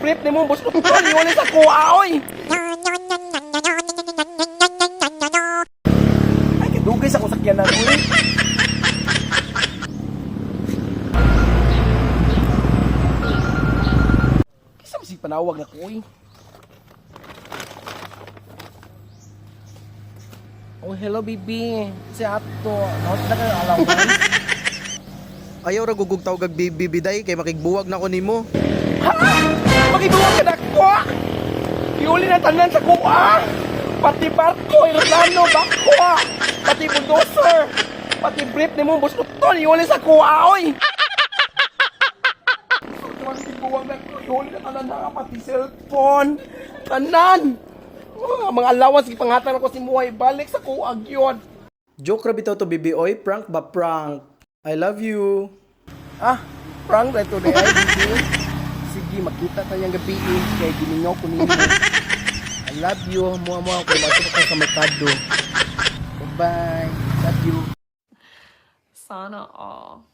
brief ni mo, boss. Iulit sa kuha, oy. Ay, kadugay sa kusakyan na, oy. Kisa masig panawag na ko, oy. Oh, hello, baby. Si Ato. Nakot na kayo alaw, oy. Ayaw ra gugug tawag kag bibi day kay makigbuwag na ko nimo. Ha? Magibuwag ka na ko! Iuli na tanan sa kuha! Pati barko, aeroplano, bakwa! Pati bulldozer! Pati brief ni mo, boss Lutol, iuli sa kuha, oy! Magibuwag na ko, iuli na tanan na, pati cellphone! Tanan! Mga allowance, ipanghatang ako si Muhay, balik sa kuha, yun! Joke ra bitaw to bibi oy, prank ba prank? I love you. Ah, prank na ito na ay, baby. Sige, makita tayong gabi kaya giningaw ko ninyo. I love you. Mua-mua ako. Masok ako sa merkado. Bye-bye. Love you. Sana all.